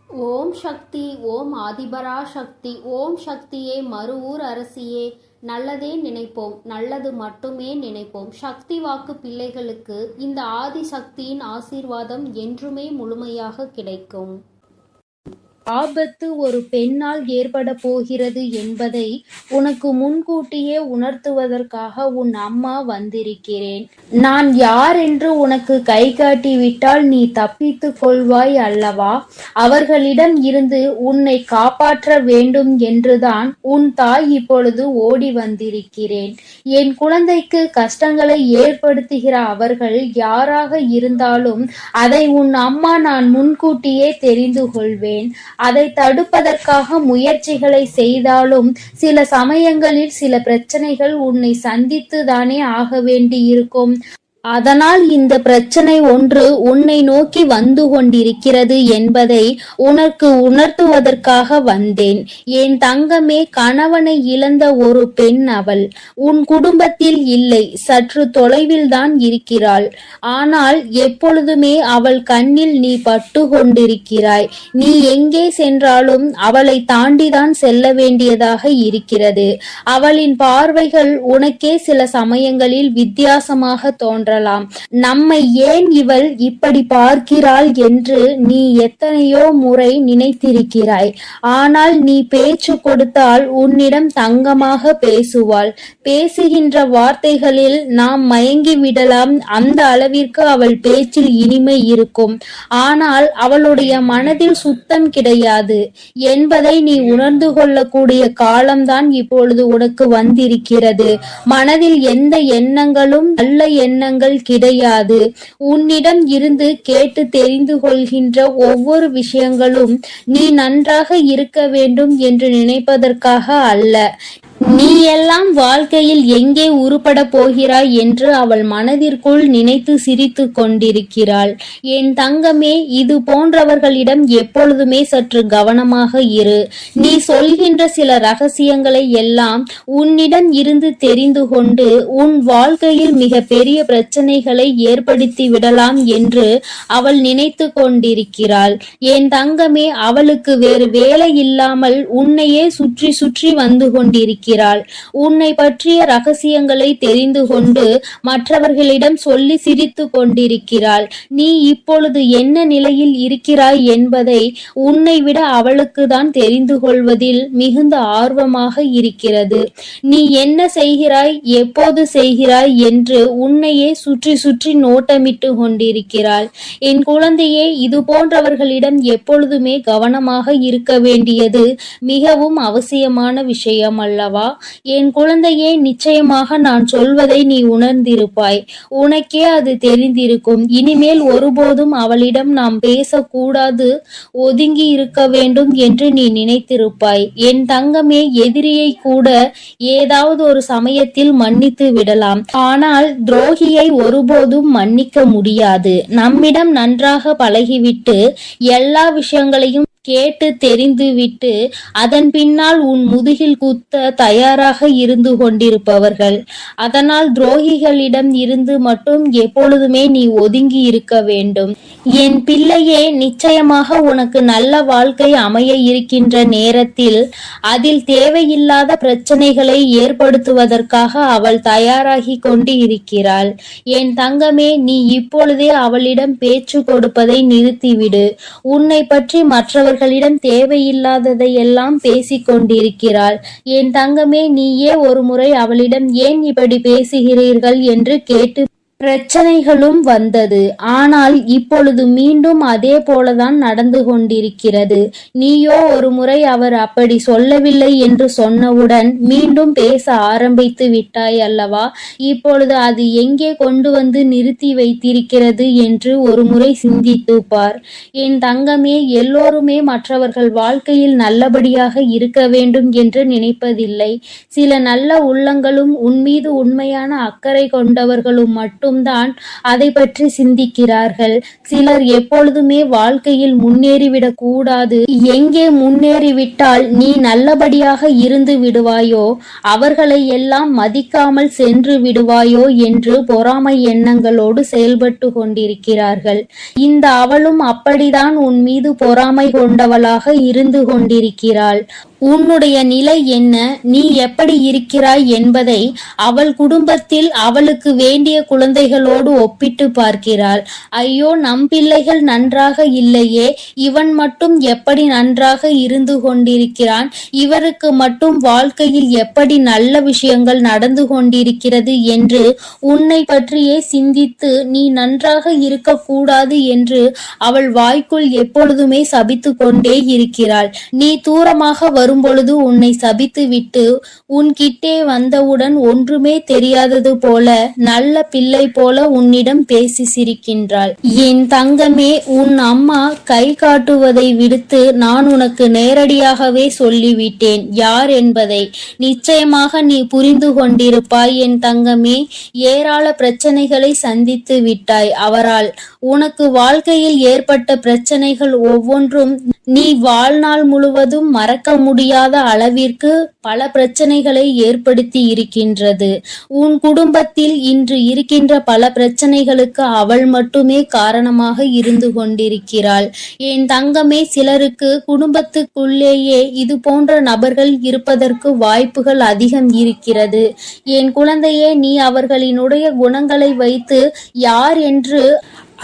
ஓம் சக்தி. ஓம் ஆதிபரா சக்தி. ஓம் சக்தியே, மறுவூர் அரசியே, நல்லதே நினைப்போம், நல்லது மட்டுமே நினைப்போம். சக்தி வாக்கு பிள்ளைகளுக்கு இந்த ஆதி சக்தியின் ஆசீர்வாதம் என்றுமே முழுமையாக கிடைக்கும். ஆபத்து ஒரு பெண்ணால் ஏற்பட போகிறது என்பதை உனக்கு முன்கூட்டியே உணர்த்துவதற்காக உன் அம்மா வந்திருக்கிறேன். நான் யார் என்று உனக்கு கை காட்டிவிட்டால் நீ தப்பித்துக் கொள்வாய் அல்லவா? அவர்களிடம் இருந்து உன்னை காப்பாற்ற வேண்டும் என்றுதான் உன் தாய் இப்பொழுது ஓடி வந்திருக்கிறேன். என் குழந்தைக்கு கஷ்டங்களை ஏற்படுத்துகிற அவர்கள் யாராக இருந்தாலும் அதை உன் அம்மா நான் முன்கூட்டியே தெரிந்து கொள்வேன். அதை தடுப்பதற்காக முயற்சிகளை செய்தாலும் சில சமயங்களில் சில பிரச்சனைகள் உன்னை சந்தித்து தானே ஆக வேண்டியிருக்கும். அதனால் இந்த பிரச்சனை ஒன்று உன்னை நோக்கி வந்து கொண்டிருக்கிறது என்பதை உனக்கு உணர்த்துவதற்காக வந்தேன். என் தங்கமே, கணவனை இழந்த ஒரு பெண் அவள். உன் குடும்பத்தில் இல்லை, சற்று தொலைவில் தான் இருக்கிறாள். ஆனால் எப்பொழுதுமே அவள் கண்ணில் நீ பட்டு கொண்டிருக்கிறாய். நீ எங்கே சென்றாலும் அவளை தாண்டிதான் செல்ல வேண்டியதாக இருக்கிறது. அவளின் பார்வைகள் உனக்கே சில சமயங்களில் வித்தியாசமாக தோன்ற. நம்மை ஏன் இவள் இப்படி பார்க்கிறாள் என்று நீ எத்தனையோ முறை நினைத்திருக்கிறாய். ஆனால் நீ பேச்சு கொடுத்தால் உன்னிடம் தங்கமாக பேசுவாள். பேசுகின்ற வார்த்தைகளில் நாம் மயங்கி விடலாம். அந்த அளவிற்கு அவள் பேச்சில் இனிமை இருக்கும். ஆனால் அவளுடைய மனதில் சுத்தம் கிடையாது என்பதை நீ உணர்ந்து கொள்ளக்கூடிய காலம்தான் இப்பொழுது உனக்கு வந்திருக்கிறது. மனதில் எந்த எண்ணங்களும் நல்ல எண்ணங்கள் கிடையாது. உன்னிடம் இருந்து கேட்டு தெரிந்து கொள்கின்ற ஒவ்வொரு விஷயங்களும் நீ நன்றாக இருக்க வேண்டும் என்று நினைப்பதற்காக அல்ல. நீ எல்லாம் வாழ்க்கையில் எங்கே உருப்பட போகிறாய் என்று அவள் மனதிற்குள் நினைத்து சிரித்து கொண்டிருக்கிறாள். என் தங்கமே, இது போன்றவர்களிடம் எப்பொழுதுமே சற்று கவனமாக இரு. நீ சொல்கின்ற சில ரகசியங்களை எல்லாம் உன்னிடம் இருந்து தெரிந்து கொண்டு உன் வாழ்க்கையில் மிக பெரிய பிரச்சனைகளை ஏற்படுத்தி விடலாம் என்று அவள் நினைத்து கொண்டிருக்கிறாள். என் தங்கமே, அவளுக்கு வேறு வேலை இல்லாமல் உன்னையே சுற்றி சுற்றி வந்து கொண்டிருக்கிறாள். உன்னை பற்றிய ரகசியங்களை தெரிந்து கொண்டு மற்றவர்களிடம் சொல்லி சிரித்து கொண்டிருக்கிறாள். நீ இப்பொழுது என்ன நிலையில் இருக்கிறாய் என்பதை உன்னை விட அவளுக்கு தான் தெரிந்து கொள்வதில் மிகுந்த ஆர்வமாக இருக்கிறது. நீ என்ன செய்கிறாய், எப்போது செய்கிறாய் என்று உன்னையே சுற்றி சுற்றி நோட்டமிட்டு கொண்டிருக்கிறாள். என் குழந்தையே, இது போன்றவர்களிடம் எப்பொழுதுமே கவனமாக இருக்க வேண்டியது மிகவும் அவசியமான விஷயம் அல்லவா? என் குழந்தையே, நிச்சயமாக நான் சொல்வதை நீ உணர்ந்திருப்பாய். உனக்கே அது தெரிந்திருக்கும். இனிமேல் ஒருபோதும் அவளிடம் நாம் பேசக்கூடாது, ஒதுங்கி இருக்க வேண்டும் என்று நீ நினைத்திருப்பாய். என் தங்கமே, எதிரியை கூட ஏதாவது ஒரு சமயத்தில் மன்னித்து விடலாம். ஆனால் துரோகியை ஒருபோதும் மன்னிக்க முடியாது. நம்மிடம் நன்றாக பழகிவிட்டு எல்லா விஷயங்களையும் கேட்டு தெரிந்துவிட்டு அதன் பின்னால் உன் முதுகில் குத்த தயாராக இருந்து கொண்டிருப்பவர்கள். அதனால் துரோகிகளிடம் இருந்து மட்டும் எப்பொழுதுமே நீ ஒதுங்கி இருக்க வேண்டும். என் பிள்ளையே, நிச்சயமாக உனக்கு நல்ல வாழ்க்கை அமைய இருக்கின்ற நேரத்தில் அதில் தேவையில்லாத பிரச்சனைகளை ஏற்படுத்துவதற்காக அவள் தயாராகி கொண்டு இருக்கிறாள். என் தங்கமே, நீ இப்பொழுதே அவளிடம் பேச்சு கொடுப்பதை நிறுத்திவிடு. உன்னை பற்றி மற்றவர்களிடம் தேவையில்லாததை எல்லாம் பேசிக் கொண்டிருக்கிறாள். என் தங்கமே, நீயே ஒரு முறை அவளிடம் ஏன் இப்படி பேசுகிறீர்கள் என்று கேட்டு பிரச்சனைகளும் வந்தது. ஆனால் இப்பொழுது மீண்டும் அதே போலதான் நடந்து கொண்டிருக்கிறது. நீயோ ஒரு முறை அவர் அப்படி சொல்லவில்லை என்று சொன்னவுடன் மீண்டும் பேச ஆரம்பித்து விட்டாய் அல்லவா? இப்பொழுது அது எங்கே கொண்டு வந்து நிறுத்தி வைத்திருக்கிறது என்று ஒரு முறை சிந்தித்து பார். என் தங்கமே, எல்லோருமே மற்றவர்கள் வாழ்க்கையில் நல்லபடியாக இருக்க வேண்டும் என்று நினைப்பதில்லை. சில நல்ல உள்ளங்களும் உன்மீது உண்மையான அக்கறை கொண்டவர்களும் மட்டும் மட்டும்தான் அதை பற்றி சிந்திக்கிறார்கள். சிலர் எப்பொழுதுமே வாழ்க்கையில் முன்னேறிவிடக் கூடாது, எங்கே முன்னேறிவிட்டால் நீ நல்லபடியாக இருந்து விடுவாயோ, அவர்களை எல்லாம் மதிக்காமல் சென்று விடுவாயோ என்று பொறாமை எண்ணங்களோடு செயல்பட்டு கொண்டிருக்கிறார்கள். இந்த அவளும் அப்படிதான் உன் மீது பொறாமை கொண்டவளாக இருந்து கொண்டிருக்கிறாள். உன்னுடைய நிலை என்ன, நீ எப்படி இருக்கிறாய் என்பதை அவள் குடும்பத்தில் அவளுக்கு வேண்டிய குழந்தைகளோடு ஒப்பிட்டு பார்க்கிறாள். ஐயோ, நம் பிள்ளைகள் நன்றாக இல்லையே, இவன் மட்டும் எப்படி நன்றாக இருந்து கொண்டிருக்கிறான், இவருக்கு மட்டும் வாழ்க்கையில் எப்படி நல்ல விஷயங்கள் நடந்து கொண்டிருக்கிறது என்று உன்னை பற்றியே சிந்தித்து நீ நன்றாக இருக்கக்கூடாது என்று அவள் வாய்க்குள் எப்பொழுதுமே சபித்து கொண்டே இருக்கிறாள். நீ தூரமாக வரும்பொழுது உன்னை சபித்து விட்டு உன்கிட்டே வந்தவுடன் ஒன்றுமே தெரியாதது போல நல்ல பிள்ளை போல உன்னிடம் பேசி சிரிக்கின்றாள். என் தங்கமே, உன் அம்மா கை காட்டுவதை விடுத்து நான் உனக்கு நேரடியாகவே சொல்லிவிட்டேன் யார் என்பதை. நிச்சயமாக நீ புரிந்து கொண்டிருப்பாய் என் தங்கமே. ஏராள பிரச்சனைகளை சந்தித்து விட்டாய் அவரால். உனக்கு வாழ்க்கையில் ஏற்பட்ட பிரச்சனைகள் ஒவ்வொன்றும் நீ வாழ்நாள் முழுவதும் மறக்க முடியாத அளவிற்கு பல பிரச்சனைகளை ஏற்படுத்தி இருக்கின்றது. உன் குடும்பத்தில் இன்று இருக்கின்ற பல பிரச்சனைகளுக்கு அவள் மட்டுமே காரணமாக இருந்து கொண்டிருக்கிறாள். என் தங்கமே, சிலருக்கு குடும்பத்துக்குள்ளேயே இது போன்ற நபர்கள் இருப்பதற்கு வாய்ப்புகள் அதிகம் இருக்கிறது. என் குழந்தையே, நீ அவர்களினுடைய குணங்களை வைத்து யார் என்று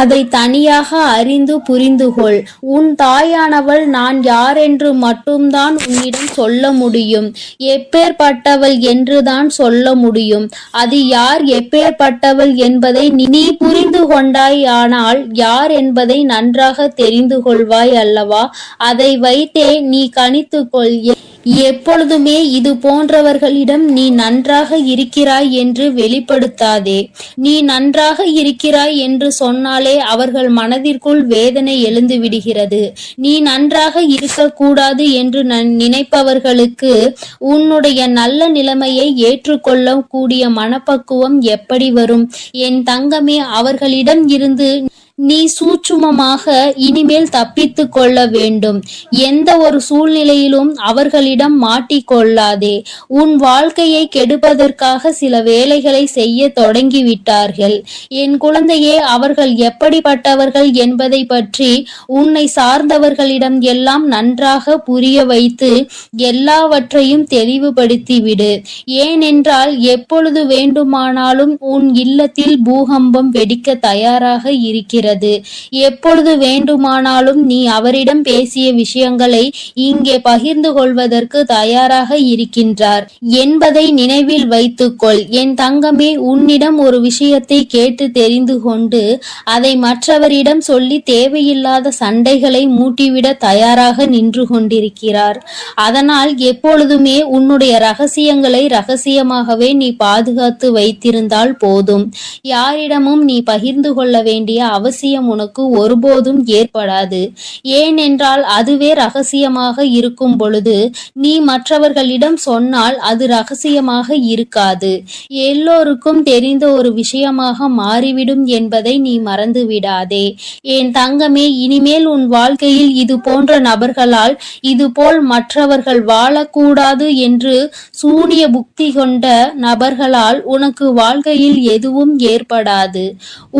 அதை தனியாக அறிந்து புரிந்து கொள். உன் தாயானவள் நான் யார் என்று மட்டும்தான் உன்னிடம் சொல்ல முடியும். எப்பேற்பட்டவள் என்றுதான் சொல்ல முடியும். அது யார், எப்பேற்பட்டவள் என்பதை நீ புரிந்து கொண்டாயானால் யார் என்பதை நன்றாக தெரிந்து கொள்வாய் அல்லவா? அதை வைத்தே நீ கணித்துக்கொள். எப்பொழுதுமே இது போன்றவர்களிடம் நீ நன்றாக இருக்கிறாய் என்று வெளிப்படுத்தாதே. நீ நன்றாக இருக்கிறாய் என்று சொன்னாலே அவர்கள் மனதிற்குள் வேதனை எழுந்து விடுகிறது. நீ நன்றாக இருக்கக்கூடாது என்று நினைப்பவர்களுக்கு உன்னுடைய நல்ல நிலைமையை ஏற்றுக்கொள்ள கூடிய மனப்பக்குவம் எப்படி வரும்? என் தங்கமே, அவர்களிடம் இருந்து நீ சூட்சுமமாக இனிமேல் தப்பித்து கொள்ள வேண்டும். எந்த ஒரு சூழ்நிலையிலும் அவர்களிடம் மாட்டிக்கொள்ளாதே. உன் வாழ்க்கையை கெடுப்பதற்காக சில வேலைகளை செய்ய தொடங்கிவிட்டார்கள். என் குழந்தையே, அவர்கள் எப்படிப்பட்டவர்கள் என்பதை பற்றி உன்னை சார்ந்தவர்களிடம் எல்லாம் நன்றாக புரிய வைத்து எல்லாவற்றையும் தெளிவுபடுத்திவிடு. ஏனென்றால் எப்பொழுது வேண்டுமானாலும் உன் இல்லத்தில் பூகம்பம் வெடிக்க தயாராக இருக்கிறது. எப்பொழுது வேண்டுமானாலும் நீ அவரிடம் பேசிய விஷயங்களை இங்கே பகிர்ந்து கொள்வதற்கு தயாராக இருக்கின்றார் என்பதை நினைவில் வைத்துக்கொள். என் தங்கமே, உன்னிடம் ஒரு விஷயத்தை கேட்டு தெரிந்து கொண்டு அதை மற்றவரிடம் சொல்லி தேவையில்லாத சண்டைகளை மூட்டிவிட தயாராக நின்று கொண்டிருக்கிறார். அதனால் எப்பொழுதுமே உன்னுடைய ரகசியங்களை ரகசியமாகவே நீ பாதுகாத்து வைத்திருந்தால் போதும். யாரிடமும் நீ பகிர்ந்து கொள்ள வேண்டிய அவசியம் உனக்கு ஒருபோதும் ஏற்படாது. ஏனென்றால் அதுவே ரகசியமாக இருக்கும் பொழுது நீ மற்றவர்களிடம் சொன்னால் அது ரகசியமாக இருக்காது, எல்லோருக்கும் தெரிந்த ஒரு விஷயமாக மாறிவிடும் என்பதை நீ மறந்து விடாதே. என் தங்கமே, இனிமேல் உன் வாழ்க்கையில் இது போன்ற நபர்களால் இதுபோல் மற்றவர்கள் வாழக்கூடாது என்று சூனிய புக்தி கொண்ட நபர்களால் உனக்கு வாழ்க்கையில் எதுவும் ஏற்படாது.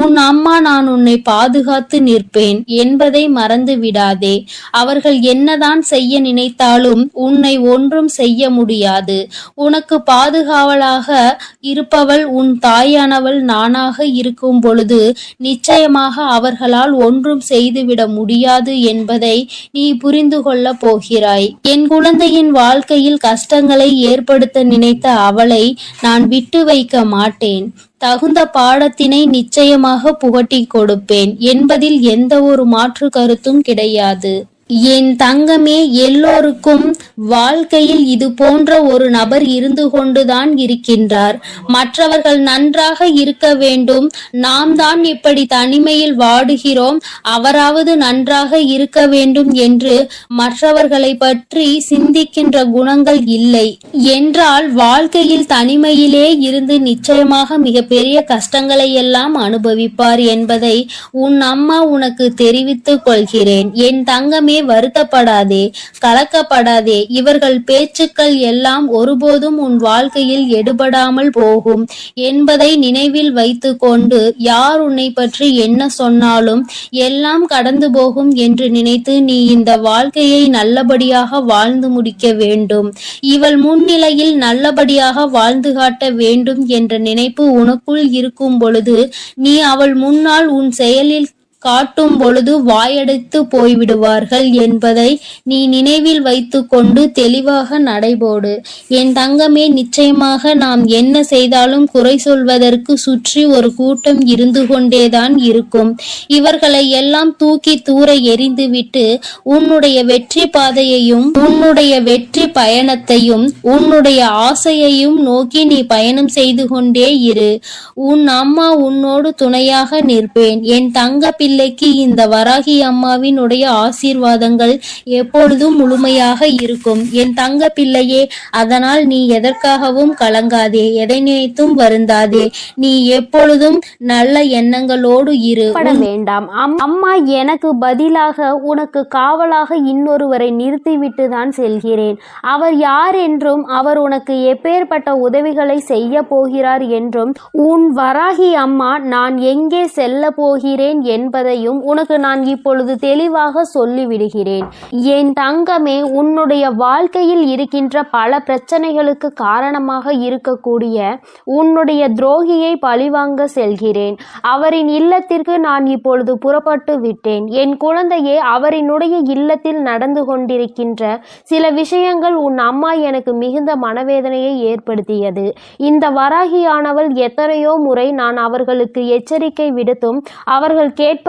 உன் அம்மா நான் உன்னை பாதுகாத்து நிற்பேன் என்பதை மறந்து விடாதே. அவர்கள் என்னதான் செய்ய நினைத்தாலும் உன்னை ஒன்றும் செய்ய முடியாது. உனக்கு பாதுகாவலாக இருப்பவள் உன் தாயானவள் நானாக இருக்கும் பொழுது நிச்சயமாக அவர்களால் ஒன்றும் செய்துவிட முடியாது என்பதை நீ புரிந்து கொள்ள போகிறாய். என் குழந்தையின் வாழ்க்கையில் கஷ்டங்களை ஏற்படுத்த நினைத்த அவளை நான் விட்டு வைக்க மாட்டேன். தகுந்த பாடத்தினை நிச்சயமாக புகட்டி கொடுப்பேன் என்பதில் எந்த ஒரு மாற்று கருத்தும் கிடையாது. என் தங்கமே, எல்லோருக்கும் வாழ்க்கையில் இது போன்ற ஒரு நபர் இருந்து கொண்டுதான் இருக்கின்றார். மற்றவர்கள் நன்றாக இருக்க வேண்டும், நாம் தான் இப்படி தனிமையில் வாடுகிறோம், அவராவது நன்றாக இருக்க வேண்டும் என்று மற்றவர்களை பற்றி சிந்திக்கின்ற குணங்கள் இல்லை என்றால் வாழ்க்கையில் தனிமையிலே இருந்து நிச்சயமாக மிகப்பெரிய கஷ்டங்களை எல்லாம் அனுபவிப்பார் என்பதை உன் அம்மா உனக்கு தெரிவித்துக் கொள்கிறேன். என் தங்கமே, வருத்தப்படாதே, கலக்கப்படாதே. இவர்கள் பேச்சுக்கள் எல்லாம் ஒருபோதும் உன் வாழ்க்கையில் எடுபடாமல் போகும் என்பதை நினைவில் வைத்து கொண்டு யார் உன்னை பற்றி என்ன சொன்னாலும் எல்லாம் கடந்து போகும் என்று நினைத்து நீ இந்த வாழ்க்கையை நல்லபடியாக வாழ்ந்து முடிக்க வேண்டும். இவள் முன்னிலையில் நல்லபடியாக வாழ்ந்து காட்ட வேண்டும் என்ற நினைப்பு உனக்குள் இருக்கும் பொழுது நீ அவள் முன்னால் உன் செயலில் காட்டும் பொழுது வாயடைத்து போய்விடுவார்கள் என்பதை நீ நினைவில் வைத்து கொண்டு தெளிவாக நடைபோடு. என் தங்கமே, நிச்சயமாக நாம் என்ன செய்தாலும் குறை சொல்வதற்கு சுற்றி ஒரு கூட்டம் இருந்து கொண்டேதான் இருக்கும். இவர்களை எல்லாம் தூக்கி தூர எறிந்துவிட்டு உன்னுடைய வெற்றி பாதையையும் உன்னுடைய வெற்றி பயணத்தையும் உன்னுடைய ஆசையையும் நோக்கி நீ பயணம் செய்து கொண்டே இரு. உன் அம்மா உன்னோடு துணையாக நிற்பேன். என் தங்க பிள்ளைக்கு இந்த வராகி அம்மாவினுடைய ஆசீர்வாதங்கள் எப்பொழுதும் முழுமையாக இருக்கும். என் தங்க பிள்ளையே, அதனால் நீ எதற்காகவும் கலங்காதே, எதை நினைத்தும் வருந்தாதே. நீ எப்பொழுதும் நல்ல எண்ணங்களோடு இரு. வேண்டாம். அம்மா எனக்கு பதிலாக உனக்கு காவலாக இன்னொருவரை நிறுத்திவிட்டு தான் செல்கிறேன். அவர் யார் என்றும் அவர் உனக்கு எப்பேற்பட்ட உதவிகளை செய்ய போகிறார் என்றும் உன் வராகி அம்மா நான் எங்கே செல்ல போகிறேன் என்பதையும் உனக்கு நான் இப்பொழுது தெளிவாக சொல்லிவிடுகிறேன். என் தங்கமே, உன்னுடைய வாழ்க்கையில் இருக்கின்ற பல பிரச்சனைகளுக்கு காரணமாக இருக்கக்கூடிய உன்னுடைய துரோகியை பழிவாங்க செல்கிறேன். அவரின் இல்லத்திற்கு நான் இப்பொழுது புறப்பட்டு விட்டேன். என் குழந்தையே, அவரினுடைய இல்லத்தில் நடந்து கொண்டிருக்கின்ற சில விஷயங்கள் உன் அம்மா எனக்கு மிகுந்த மனவேதனையை ஏற்படுத்தியது. இந்த வராகியானவள் எத்தனையோ முறை நான் அவர்களுக்கு எச்சரிக்கை விடுத்தும் அவர்கள் கேட்பதாக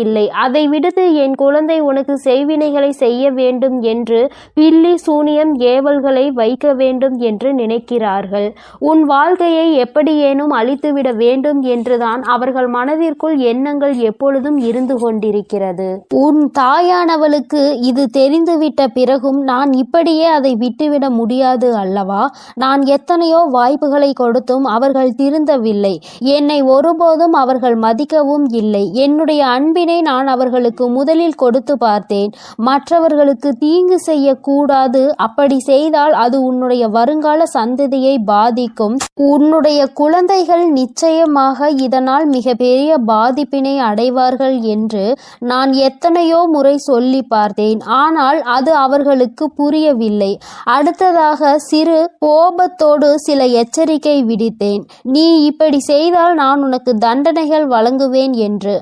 இல்லை. அதை விடுத்து என் குழந்தை உனக்கு செய்வினைகளை செய்ய வேண்டும் என்று பில்லி சூனியம் ஏவல்களை வைக்க வேண்டும் என்று நினைக்கிறார்கள். உன் வாழ்க்கையை எப்படியேனும் அழித்துவிட வேண்டும் என்றுதான் அவர்கள் மனதிற்குள் எண்ணங்கள் எப்பொழுதும் இருந்து கொண்டிருக்கிறது. உன் தாயானவளுக்கு இது தெரிந்துவிட்ட பிறகும் நான் இப்படியே அதை விட்டுவிட முடியாது அல்லவா? நான் எத்தனையோ வாய்ப்புகளை கொடுத்தும் அவர்கள் திருந்தவில்லை. என்னை ஒருபோதும் அவர்கள் மதிக்கவும் இல்லை. என்னுடைய அன்பினை நான் அவர்களுக்கு முதலில் கொடுத்து பார்த்தேன். மற்றவர்களுக்கு தீங்கு செய்யக்கூடாது, அப்படி செய்தால் அது உன்னுடைய வருங்கால சந்ததியை பாதிக்கும். உன்னுடைய குழந்தைகள் நிச்சயமாக இதனால் மிக பெரிய பாதிப்பினை அடைவார்கள் என்று நான் எத்தனையோ முறை சொல்லி பார்த்தேன். ஆனால் அது அவர்களுக்கு புரியவில்லை. அடுத்ததாக சிறு கோபத்தோடு சில எச்சரிக்கை விடுத்தேன். நீ இப்படி செய்தால் நான் உனக்கு தண்டனைகள் வழங்குவேன் என்று.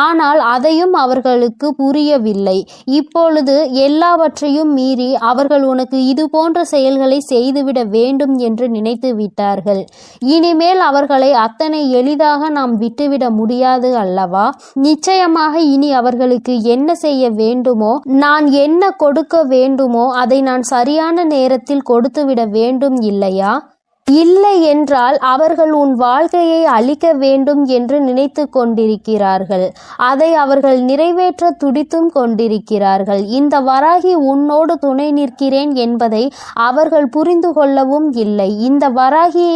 ஆனால் அதையும் அவர்களுக்கு புரியவில்லை. இப்பொழுது எல்லாவற்றையும் மீறி அவர்கள் உனக்கு இது போன்ற செயல்களை செய்துவிட வேண்டும் என்று நினைத்து விட்டார்கள். இனிமேல் அவர்களை அத்தனை எளிதாக நாம் விட்டுவிட முடியாது அல்லவா? நிச்சயமாக இனி அவர்களுக்கு என்ன செய்ய வேண்டுமோ, நான் என்ன கொடுக்க வேண்டுமோ அதை நான் சரியான நேரத்தில் கொடுத்துவிட வேண்டும் இல்லையா? இல்லை என்றால் அவர்கள் உன் வாழ்க்கையை அழிக்க வேண்டும் என்று நினைத்து கொண்டிருக்கிறார்கள். அதை அவர்கள் நிறைவேற்ற துடித்தும் கொண்டிருக்கிறார்கள். இந்த வராகி உன்னோடு துணை நிற்கிறேன் என்பதை அவர்கள் புரிந்து கொள்ளவும் இல்லை. இந்த வராகி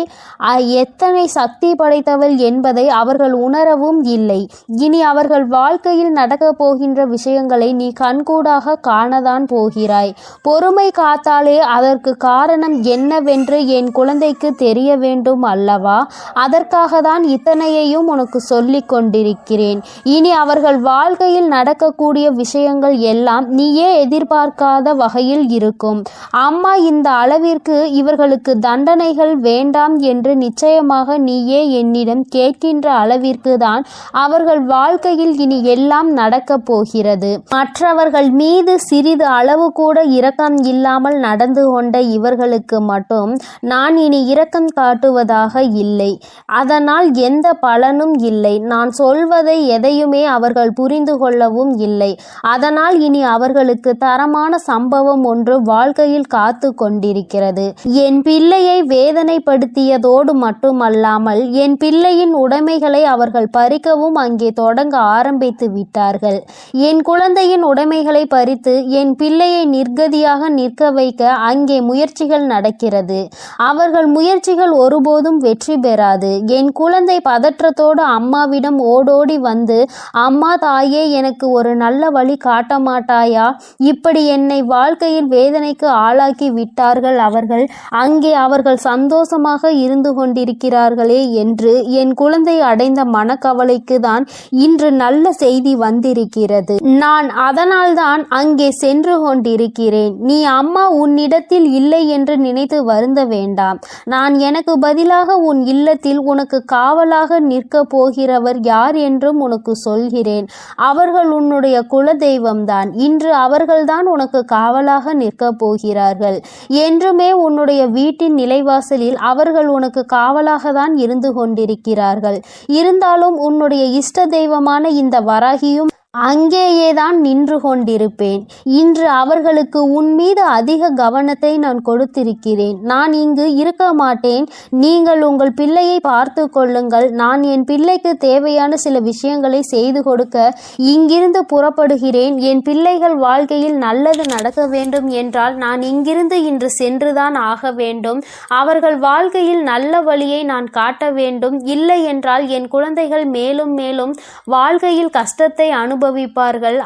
எத்தனை சக்தி படைத்தவள் என்பதை அவர்கள் உணரவும் இல்லை. இனி அவர்கள் வாழ்க்கையில் நடக்கப் போகின்ற விஷயங்களை நீ கண்கூடாக காணதான் போகிறாய். பொறுமை காத்தாலே அதற்கு காரணம் என்னவென்று என் குழந்தைக்கு தெரிய வேண்டும் அல்லவா? அதற்காக தான் இத்தனையையும் உனக்கு சொல்லிக் கொண்டிருக்கிறேன். இனி அவர்கள் வாழ்க்கையில் நடக்கக்கூடிய விஷயங்கள் எல்லாம் நீயே எதிர்பார்க்காத வகையில் இருக்கும். அம்மா இந்த அளவிற்கு இவர்களுக்கு தண்டனைகள் வேண்டாம் என்று நிச்சயமாக நீயே என்னிடம் கேட்கின்ற அளவிற்கு தான் அவர்கள் வாழ்க்கையில் இனி எல்லாம் நடக்கப் போகிறது. மற்றவர்கள் மீது சிறிது அளவு கூட இரக்கம் இல்லாமல் நடந்து கொண்ட இவர்களுக்கு மட்டும் நான் இனி இரக்கம் காட்டுவதாக இல்லை. அதனால் எந்த பலனும் இல்லை. நான் சொல்வதை எதையுமே அவர்கள் புரிந்து கொள்ளவும் இல்லை. அதனால் இனி அவர்களுக்கு தரமான சம்பவம் ஒன்று வாழ்க்கையில் காத்து கொண்டிருக்கிறது. என் பிள்ளையை வேதனைப்படுத்தியதோடு மட்டுமல்லாமல் என் பிள்ளையின் உடைமைகளை அவர்கள் பறிக்கவும் அங்கே தொடங்க ஆரம்பித்து விட்டார்கள். என் குழந்தையின் உடைமைகளை பறித்து என் பிள்ளையை நிர்கதியாக நிற்க வைக்க அங்கே முயற்சிகள் நடக்கிறது. அவர்கள் முயற்சிகள் ஒருபோதும் வெற்றி பெறாது. என் குழந்தை பதற்றத்தோடு அம்மாவிடம் ஓடோடி வந்து, அம்மா தாயே, எனக்கு ஒரு நல்ல வழி காட்ட மாட்டாயா? இப்படி என்னை வாழ்க்கையில் வேதனைக்கு ஆளாக்கி விட்டார்கள் அவர்கள். அங்கே அவர்கள் சந்தோஷமாக இருந்து கொண்டிருக்கிறார்களே என்று என் குழந்தை அடைந்த மனக்கவலைக்கு தான் இன்று நல்ல செய்தி வந்திருக்கிறது. நான் அதனால்தான் அங்கே சென்று கொண்டிருக்கிறேன். நீ அம்மா உன்னிடத்தில் இல்லை என்று நினைத்து வருந்த வேண்டாம். நான் எனக்கு பதிலாக உன் இல்லத்தில் உனக்கு காவலாக நிற்க போகிறவர் யார் என்றும் உனக்கு சொல்கிறேன். அவர்கள் உன்னுடைய குல தெய்வம்தான். இன்று அவர்கள்தான் உனக்கு காவலாக நிற்க போகிறார்கள். என்றுமே உன்னுடைய வீட்டின் நிலைவாசலில் அவர்கள் உனக்கு காவலாக தான் இருந்து கொண்டிருக்கிறார்கள். இருந்தாலும் உன்னுடைய இஷ்ட தெய்வமான இந்த வராகியும் அங்கேயேதான் நின்று கொண்டிருப்பேன். இன்று அவர்களுக்கு உன் மீது அதிக கவனத்தை நான் கொடுத்திருக்கிறேன். நான் இங்கு இருக்க மாட்டேன். நீங்கள் உங்கள் பிள்ளையை பார்த்து கொள்ளுங்கள். நான் என் பிள்ளைக்கு தேவையான சில விஷயங்களை செய்து கொடுக்க இங்கிருந்து புறப்படுகிறேன். என் பிள்ளைகள் வாழ்க்கையில் நல்லது நடக்க வேண்டும் என்றால் நான் இங்கிருந்து இன்று சென்றுதான் ஆக வேண்டும். அவர்கள் வாழ்க்கையில் நல்ல வழியை நான் காட்ட வேண்டும். இல்லை என்றால் என் குழந்தைகள் மேலும் மேலும் வாழ்க்கையில் கஷ்டத்தை அனுபவிப்பார்கள்.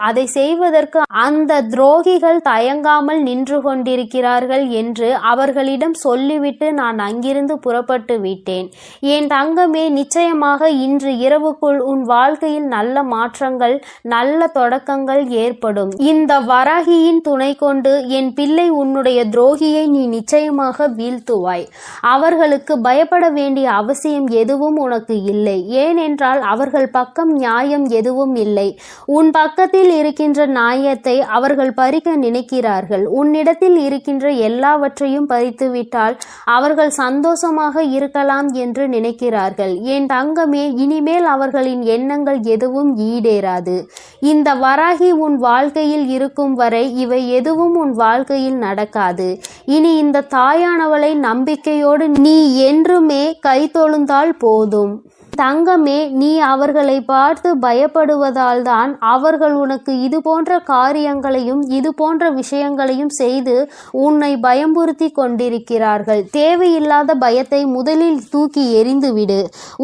அதை செய்வதற்கு அந்த துரோகிகள் தயங்காமல் நின்று கொண்டிருக்கிறார்கள் என்று அவர்களிடம் சொல்லிவிட்டு நான் அங்கிருந்து புறப்பட்டு விட்டேன். என் தங்கமே, நிச்சயமாக இன்று இரவுக்குள் உன் வாழ்க்கையில் நல்ல மாற்றங்கள், நல்ல தொடக்கங்கள் ஏற்படும். இந்த வராகியின் துணை கொண்டு என் பிள்ளை உன்னுடைய துரோகியை நீ நிச்சயமாக வீழ்த்துவாய். அவர்களுக்கு பயப்பட வேண்டிய அவசியம் எதுவும் உனக்கு இல்லை. ஏனென்றால் அவர்கள் பக்கம் நியாயம் எதுவும் இல்லை. உன் பக்கத்தில் இருக்கின்ற நியாயத்தை அவர்கள் பறிக்க நினைக்கிறார்கள். உன்னிடத்தில் இருக்கின்ற எல்லாவற்றையும் பறித்துவிட்டால் அவர்கள் சந்தோஷமாக இருக்கலாம் என்று நினைக்கிறார்கள். என் தங்கமே, இனிமேல் அவர்களின் எண்ணங்கள் எதுவும் ஈடேறாது. இந்த வராகி உன் வாழ்க்கையில் இருக்கும் வரை இவை எதுவும் உன் வாழ்க்கையில் நடக்காது. இனி இந்த தாயானவளை நம்பிக்கையோடு நீ என்றுமே கை தொழுந்தால் போதும். தங்கமே, நீ அவர்களை பார்த்து பயப்படுவதால் தான் அவர்கள் உனக்கு இது போன்ற காரியங்களையும் இது போன்ற விஷயங்களையும் செய்து உன்னை பயம்புறுத்தி கொண்டிருக்கிறார்கள். தேவையில்லாத பயத்தை முதலில் தூக்கி எறிந்துவிடு.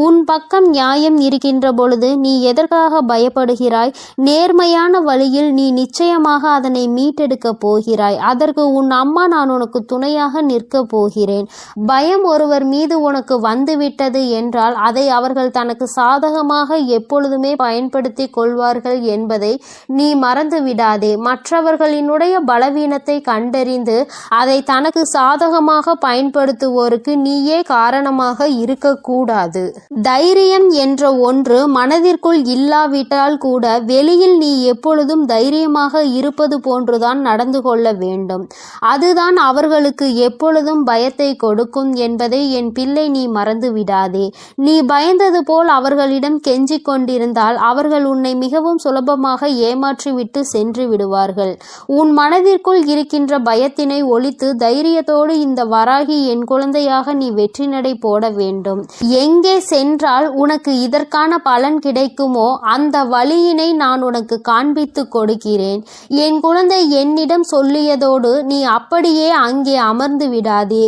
உன் பக்கம் நியாயம் இருக்கின்ற பொழுது நீ எதற்காக பயப்படுகிறாய்? நேர்மையான வழியில் நீ நிச்சயமாக அதனை மீட்டெடுக்க போகிறாய். அதற்கு உன் அம்மா நான் உனக்கு துணையாக நிற்க போகிறேன். பயம் ஒருவர் மீது உனக்கு வந்துவிட்டது என்றால் அதை அவர்கள் தனக்கு சாதகமாக எப்பொழுதுமே பயன்படுத்தி கொள்வார்கள் என்பதை நீ மறந்து விடாதே. மற்றவர்களினுடைய பலவீனத்தை கண்டறிந்து அதை தனக்கு சாதகமாக பயன்படுத்துவோருக்கு நீயே காரணமாக இருக்கக்கூடாது. தைரியம் என்ற ஒன்று மனதிற்குள் இல்லாவிட்டால் கூட வெளியில் நீ எப்பொழுதும் தைரியமாக இருப்பது போன்றுதான் நடந்து கொள்ள வேண்டும். அதுதான் அவர்களுக்கு எப்பொழுதும் பயத்தை கொடுக்கும் என்பதை என் பிள்ளை நீ மறந்து விடாதே. நீ பயந்தது போல் அவர்களிடம் கெஞ்சிக் கொண்டிருந்தால் அவர்கள் உன்னை மிகவும் சுலபமாக ஏமாற்றிவிட்டு சென்று விடுவார்கள். உன் மனதிற்குள் இருக்கின்ற பயத்தினை ஒழித்து தைரியத்தோடு இந்த வராகி என் குழந்தையாக நீ வெற்றி நடை போட வேண்டும். எங்கே சென்றால் உனக்கு இதற்கான பலன் கிடைக்குமோ அந்த வழியினை நான் உனக்கு காண்பித்து கொடுக்கிறேன். என் குழந்தை என்னிடம் சொல்லியதோடு நீ அப்படியே அங்கே அமர்ந்து விடாதே.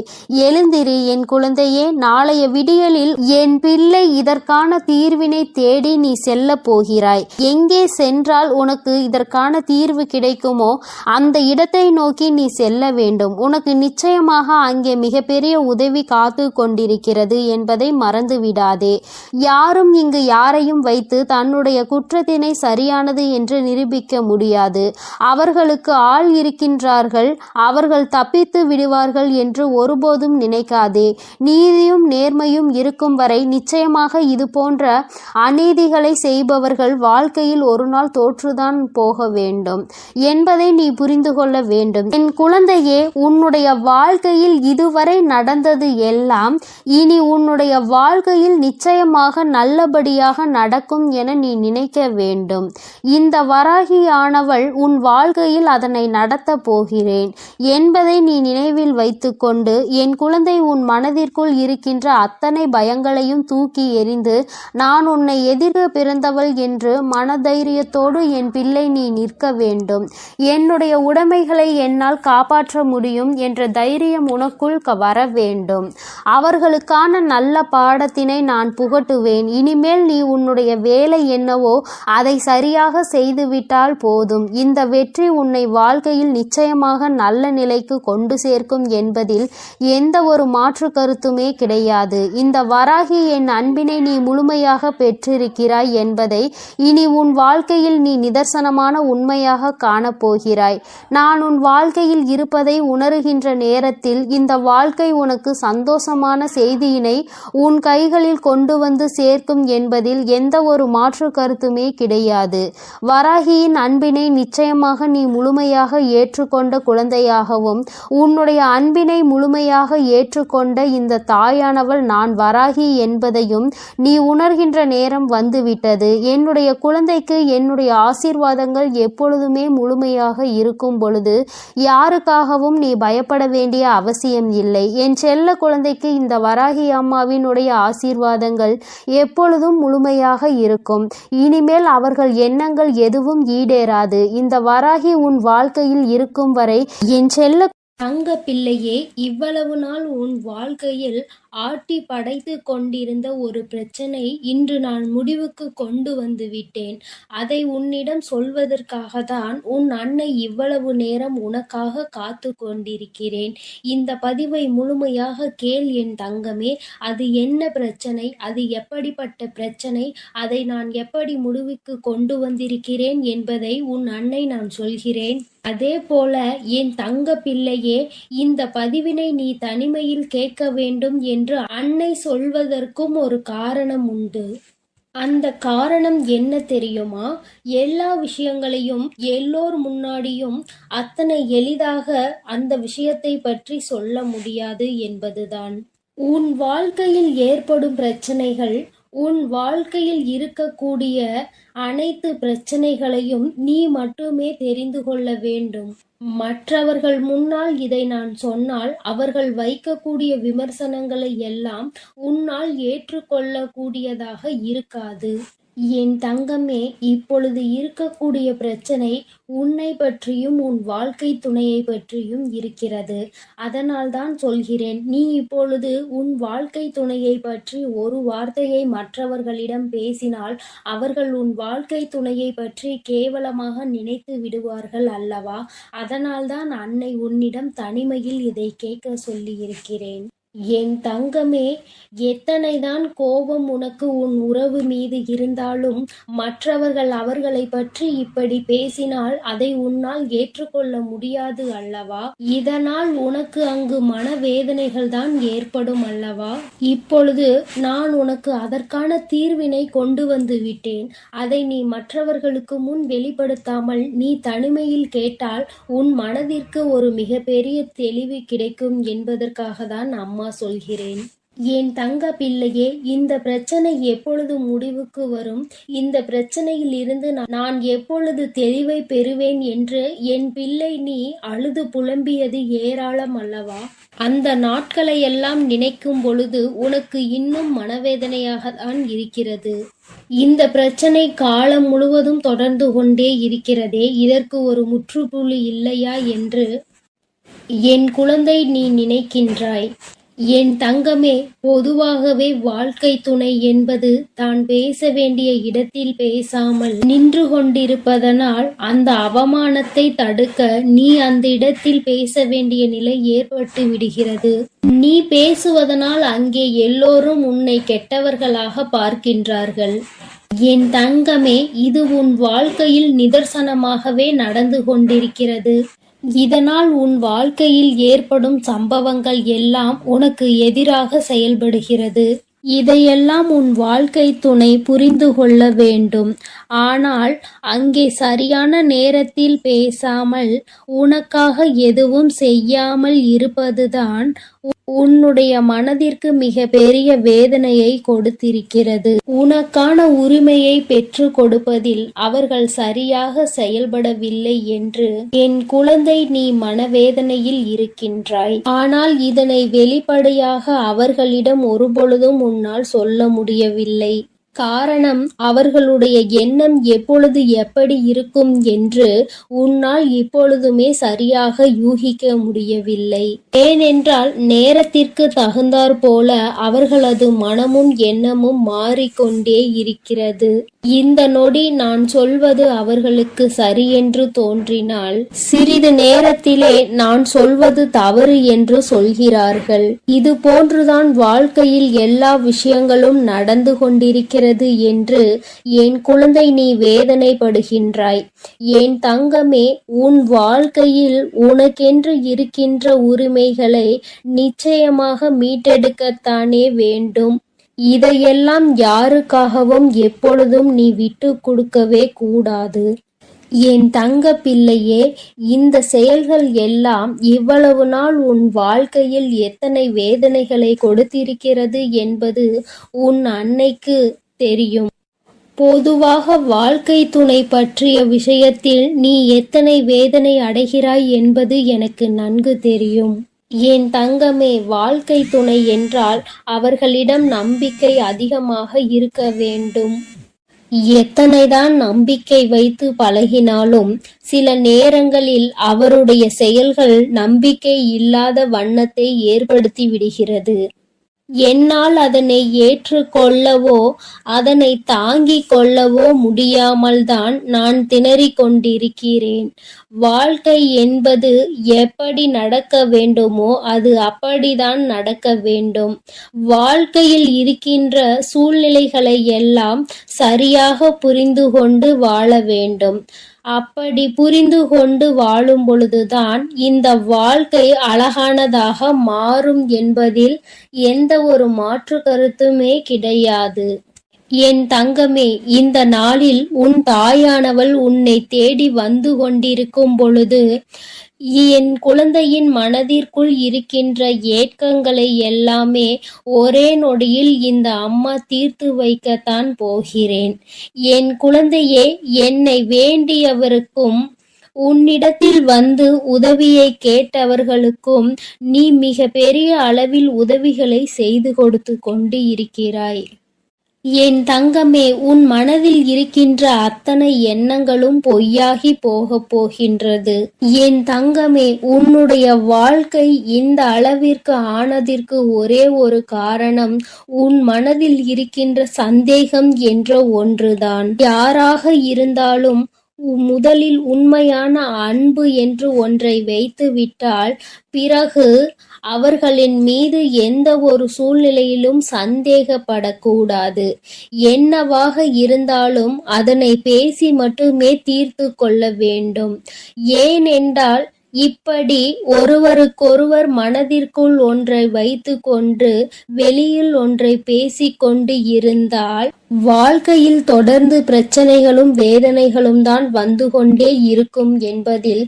எழுந்திரு என் குழந்தையே. நாளைய விடியலில் என் பிள்ளை இதற்கான தீர்வினை தேடி நீ செல்ல போகிறாய். எங்கே சென்றால் உனக்கு இதற்கான தீர்வு கிடைக்குமோ அந்த இடத்தை நோக்கி நீ செல்ல வேண்டும். உனக்கு நிச்சயமாக அங்கே மிகப்பெரிய உதவி காத்து கொண்டிருக்கிறது என்பதை மறந்து விடாதே. யாரும் இங்கு யாரையும் வைத்து தன்னுடைய குற்றத்தினை சரியானது என்று நிரூபிக்க முடியாது. அவர்களுக்கு ஆள் இருக்கின்றார்கள், அவர்கள் தப்பித்து விடுவார்கள் என்று ஒருபோதும் நினைக்காதே. நீதியும் நேர்மையும் இருக்கும் வரை நிச்சயமாக இது போன்ற அநீதிகளை செய்பவர்கள் வாழ்க்கையில் ஒரு நாள் தோற்றுதான் போக வேண்டும் என்பதை நீ புரிந்து கொள்ள வேண்டும். என் குழந்தையே, உன்னுடைய வாழ்க்கையில் இதுவரை நடந்தது எல்லாம் இனி உன்னுடைய வாழ்க்கையில் நிச்சயமாக நல்லபடியாக நடக்கும் என நீ நினைக்க வேண்டும். இந்த வராகியானவள் உன் வாழ்க்கையில் அதனை நடத்த போகிறேன் என்பதை நீ நினைவில் வைத்துக்கொண்டு, என் குழந்தை, உன் மனதிற்குள் இருக்கின்ற அத்தனை பயங்களையும் தூக்கி எறிந்து, நான் உன்னை எதிர்க்க பிறந்தவள் என்று மனதைரியத்தோடு என் பிள்ளை நீ நிற்க வேண்டும். என்னுடைய உடைமைகளை என்னால் காப்பாற்ற முடியும் என்ற தைரியம் உனக்குள் வர வேண்டும். அவர்களுக்கான நல்ல பாடத்தினை நான் புகட்டுவேன். இனிமேல் நீ உன்னுடைய வேலை என்னவோ அதை சரியாக செய்துவிட்டால் போதும். இந்த வெற்றி உன்னை வாழ்க்கையில் நிச்சயமாக நல்ல நிலைக்கு கொண்டு சேர்க்கும் என்பதில் எந்த ஒரு மாற்று கருத்துமே கிடையாது. இந்த வராகி என் அன்பினை நீ முழுமையாக பெற்றிருக்கிறாய் என்பதை இனி உன் வாழ்க்கையில் நீ நிதர்சனமான உண்மையாக காணப்போகிறாய். நான் உன் வாழ்க்கையில் இருப்பதை உணர்கின்ற நேரத்தில் இந்த வாழ்க்கை உனக்கு சந்தோஷமான செய்தியினை உன் கைகளில் கொண்டு வந்து சேர்க்கும் என்பதில் எந்த ஒரு மாற்று கருத்துமே கிடையாது. வராகியின் அன்பினை நிச்சயமாக நீ முழுமையாக ஏற்றுக்கொண்ட குழந்தையாகவும், உன்னுடைய அன்பினை முழுமையாக ஏற்றுக்கொண்ட இந்த தாயானவள் நான் வராகி என்பதையும் நீ உணர்கின்ற நேரம் வந்துவிட்டது. என்னுடைய குழந்தைக்கு என்னுடைய ஆசீர்வாதங்கள் எப்பொழுதுமே முழுமையாக இருக்கும் பொழுது யாருக்காகவும் நீ பயப்பட வேண்டிய அவசியம் இல்லை. என் செல்ல குழந்தைக்கு இந்த வராகி அம்மாவினுடைய ஆசீர்வாதங்கள் எப்பொழுதும் முழுமையாக இருக்கும். இனிமேல் அவர்கள் எண்ணங்கள் எதுவும் ஈடேறாது. இந்த வராகி உன் வாழ்க்கையில் இருக்கும் வரை என் செல்ல தங்க பிள்ளையே, இவ்வளவு நாள் உன் வாழ்க்கையில் ஆட்டி படைத்து கொண்டிருந்த ஒரு பிரச்சனை இன்று நான் முடிவுக்கு கொண்டு வந்து விட்டேன். அதை உன்னிடம் சொல்வதற்காக தான் உன் அன்னை இவ்வளவு நேரம் உனக்காக காத்து கொண்டிருக்கிறேன். இந்த பதிவை முழுமையாக கேள் என் தங்கமே. அது என்ன பிரச்சனை, அது எப்படிப்பட்ட பிரச்சனை, அதை நான் எப்படி முடிவுக்கு கொண்டு வந்திருக்கிறேன் என்பதை உன் அன்னை நான் சொல்கிறேன். அதே போல என் தங்க பிள்ளையே, இந்த பதிவினை நீ தனிமையில் கேட்க வேண்டும் என்று அன்னை சொல்வதற்கும் ஒரு காரணம் உண்டு. அந்த காரணம் என்ன தெரியுமா? எல்லா விஷயங்களையும் எல்லோர் முன்னாடியும் அத்தனை எளிதாக அந்த விஷயத்தை பற்றி சொல்ல முடியாது என்பதுதான். உன் வாழ்க்கையில் ஏற்படும் பிரச்சனைகள், உன் வாழ்க்கையில் இருக்கக்கூடிய அனைத்து பிரச்சனைகளையும் நீ மட்டுமே தெரிந்து கொள்ள வேண்டும். மற்றவர்கள் முன்னால் இதை நான் சொன்னால் அவர்கள் வைக்கக்கூடிய விமர்சனங்களை எல்லாம் உன்னால் ஏற்றுக்கொள்ளக்கூடியதாக இருக்காது. என் தங்கமே, இப்பொழுது இருக்கக்கூடிய பிரச்சனை உன்னை பற்றியும் உன் வாழ்க்கை துணையை பற்றியும் இருக்கிறது. அதனால் தான் சொல்கிறேன், நீ இப்பொழுது உன் வாழ்க்கை துணையை பற்றி ஒரு வார்த்தையை மற்றவர்களிடம் பேசினால் அவர்கள் உன் வாழ்க்கை துணையை பற்றி கேவலமாக நினைத்து விடுவார்கள் அல்லவா? அதனால்தான் அன்னை உன்னிடம் தனிமையில் இதை கேட்க சொல்லியிருக்கிறேன். என் தங்கமே, எத்தனைதான் கோபம் உனக்கு உன் உறவு மீது இருந்தாலும் மற்றவர்கள் அவர்களை பற்றி இப்படி பேசினால் அதை உன்னால் ஏற்றுக்கொள்ள முடியாது அல்லவா? இதனால் உனக்கு அங்கு மனவேதனைகள் தான் ஏற்படும் அல்லவா? இப்பொழுது நான் உனக்கு அதற்கான தீர்வினை கொண்டு வந்து விட்டேன். அதை நீ மற்றவர்களுக்கு முன் வெளிப்படுத்தாமல் நீ தனிமையில் கேட்டால் உன் மனதிற்கு ஒரு மிகப்பெரிய தெளிவு கிடைக்கும் என்பதற்காக தான் அம்மா சொல்கிறேன். என் தங்க பிள்ளையே, இந்த பிரச்சனை எப்பொழுது முடிவுக்கு வரும், இந்த பிரச்சனையில் இருந்து நான் எப்பொழுது தெளிவை பெறுவேன் என்று என் பிள்ளை நீ அழுது புலம்பியது ஏராளம் அல்லவா? அந்த நாட்களை எல்லாம் நினைக்கும் பொழுது உனக்கு இன்னும் மனவேதனையாக தான் இருக்கிறது. இந்த பிரச்சனை காலம் முழுவதும் தொடர்ந்து கொண்டே இருக்கிறதே, இதற்கு ஒரு முற்றுப்புள்ளி இல்லையா என்று என் குழந்தை நீ நினைக்கின்றாய். என் தங்கமே, பொதுவாகவே வாழ்க்கை துணை என்பது தான் பேச வேண்டிய இடத்தில் பேசாமல் நின்று கொண்டிருப்பதனால் அந்த அவமானத்தை தடுக்க நீ அந்த இடத்தில் பேச வேண்டிய நிலை ஏற்பட்டு விடுகிறது. நீ பேசுவதனால் அங்கே எல்லோரும் உன்னை கெட்டவர்களாக பார்க்கின்றார்கள். என் தங்கமே, இது உன் வாழ்க்கையில் நிதர்சனமாகவே நடந்து கொண்டிருக்கிறது. இதனால் உன் வாழ்க்கையில் ஏற்படும் சம்பவங்கள் எல்லாம் உனக்கு எதிராக செயல்படுகிறது. இதையெல்லாம் உன் வாழ்க்கை துணை புரிந்து கொள்ள வேண்டும். ஆனால் அங்கே சரியான நேரத்தில் பேசாமல் உனக்காக எதுவும் செய்யாமல் இருப்பதுதான் உன்னுடைய மனதிற்கு மிக பெரிய வேதனையை கொடுத்திருக்கிறது. உனக்கான உரிமையை பெற்று கொடுப்பதில் அவர்கள் சரியாக செயல்படவில்லை என்று என் குழந்தை நீ மனவேதனையில் இருக்கின்றாய். ஆனால் இதனை வெளிப்படையாக அவர்களிடம் ஒருபொழுதும் உன்னால் சொல்ல முடியவில்லை. காரணம், அவர்களுடைய எண்ணம் எப்பொழுது எப்படி இருக்கும் என்று உன்னால் இப்பொழுதுமே சரியாக யூகிக்க முடியவில்லை. ஏனென்றால் நேரத்திற்கு தகுந்தாற் போல அவர்களது மனமும் எண்ணமும் மாறிக்கொண்டே இருக்கிறது. இந்த நொடி நான் சொல்வது அவர்களுக்கு சரியென்று தோன்றினால் சிறிது நேரத்திலே நான் சொல்வது தவறு என்று சொல்கிறார்கள். இது போன்றுதான் வாழ்க்கையில் எல்லா விஷயங்களும் நடந்து கொண்டிருக்கிறது என்று என் குழந்தை நீ வேதனைப்படுகின்றாய். என் தங்கமே, உன் வாழ்க்கையில் உனக்கென்று இருக்கின்ற உரிமைகளை நிச்சயமாக மீட்டெடுக்கத்தானே வேண்டும். இதையெல்லாம் யாருக்காகவும் எப்பொழுதும் நீ விட்டு கொடுக்கவே கூடாது. என் தங்க பிள்ளையே, இந்த செயல்கள் எல்லாம் இவ்வளவு நாள் உன் வாழ்க்கையில் எத்தனை வேதனைகளை கொடுத்திருக்கிறது என்பது உன் அன்னைக்கு தெரியும். பொதுவாக வாழ்க்கை துணை பற்றிய விஷயத்தில் நீ எத்தனை வேதனை அடைகிறாய் என்பது எனக்கு நன்கு தெரியும். என் தங்கமே, வாழ்க்கை துணை என்றால் அவர்களிடம் நம்பிக்கை அதிகமாக இருக்க வேண்டும். எத்தனைதான் நம்பிக்கை வைத்து பழகினாலும் சில நேரங்களில் அவருடைய செயல்கள் நம்பிக்கை இல்லாத வண்ணத்தை ஏற்படுத்தி விடுகிறது. என்னால் அதனை ஏற்றுக்கொள்ளவோ அதனை தாங்கிக் கொள்ளவோ முடியாமல் தான் நான் திணறிக் கொண்டிருக்கிறேன். வாழ்க்கை என்பது எப்படி நடக்க வேண்டுமோ அது அப்படிதான் நடக்க வேண்டும். வாழ்க்கையில் இருக்கின்ற சூழ்நிலைகளை எல்லாம் சரியாக புரிந்து கொண்டு வாழ வேண்டும். அப்படி புரிந்து கொண்டு வாழும் பொழுதுதான் இந்த வாழ்க்கை அழகானதாக மாறும் என்பதில் எந்த ஒரு மாற்று கருத்துமே கிடையாது. என் தங்கமே, இந்த நாளில் உன் தாயானவள் உன்னை தேடி வந்து கொண்டிருக்கும் பொழுது என் குழந்தையின் மனதிற்குள் இருக்கின்ற ஏக்கங்களை எல்லாமே ஒரே நொடியில் இந்த அம்மா தீர்த்து வைக்கத்தான் போகிறேன். என் குழந்தையே, என்னை வேண்டியவருக்கும் உன்னிடத்தில் வந்து உதவியை கேட்டவர்களுக்கும் நீ மிக பெரிய அளவில் உதவிகளை செய்து கொடுத்து கொண்டு இருக்கிறாய். என் தங்கமே, உன் மனதில் இருக்கின்ற அத்தனை எண்ணங்களும் பொய்யாகி போகப் போகின்றது. என் தங்கமே, உன்னுடைய வாழ்க்கை இந்த அளவிற்கு ஆனதற்கு ஒரே ஒரு காரணம் உன் மனதில் இருக்கின்ற சந்தேகம் என்ற ஒன்றுதான். யாராக இருந்தாலும் முதலில் உண்மையான அன்பு என்று ஒன்றை வைத்து விட்டால் பிறகு அவர்களின் மீது எந்த ஒரு சூழ்நிலையிலும் சந்தேகப்படக்கூடாது. என்னவாக இருந்தாலும் அதனை பேசி மட்டுமே தீர்த்து கொள்ள வேண்டும். ஏனென்றால் இப்படி ஒருவருக்கொருவர் மனதிற்குள் ஒன்றை வைத்து கொண்டு வெளியில் ஒன்றை பேசிக்கொண்டு இருந்தால் வாழ்க்கையில் தொடர்ந்து பிரச்சனைகளும் வேதனைகளும் தான் வந்து கொண்டே இருக்கும் என்பதில்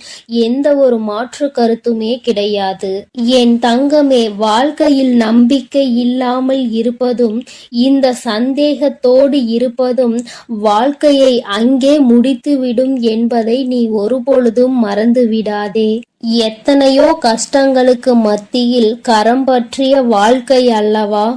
எந்த ஒரு மாற்று கருத்துமே கிடையாது. என் தங்கமே, வாழ்க்கையில் நம்பிக்கை இல்லாமல் இருப்பதும் இந்த சந்தேகத்தோடு இருப்பதும் வாழ்க்கையை அங்கே முடித்துவிடும் என்பதை நீ ஒருபொழுதும் மறந்து விடாதே. எத்தனையோ கஷ்டங்களுக்கு மத்தியில் கரம் பற்றிய வாழ்க்கை அல்லவா?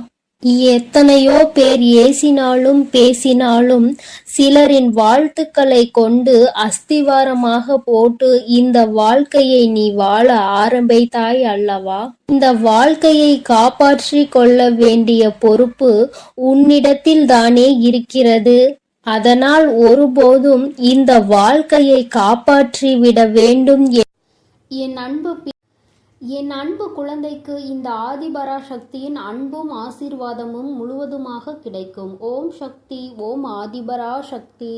எத்தனையோ பேர் ஏசினாலும் பேசினாலும் சிலரின் வாழ்த்துக்களை கொண்டு அஸ்திவாரமாக போட்டு இந்த வாழ்க்கையை நீ வாழ ஆரம்பித்தாய் அல்லவா? இந்த வாழ்க்கையை காப்பாற்றி கொள்ள வேண்டிய பொறுப்பு உன்னிடத்தில் தானே இருக்கிறது. அதனால் ஒருபோதும் இந்த வாழ்க்கையை காப்பாற்றி விட வேண்டும். என் அன்பு குழந்தைக்கு இந்த ஆதிபராசக்தியின் அன்பும் ஆசீர்வாதமும் முழுவதுமாக கிடைக்கும். ஓம் சக்தி, ஓம் ஆதிபராசக்தி.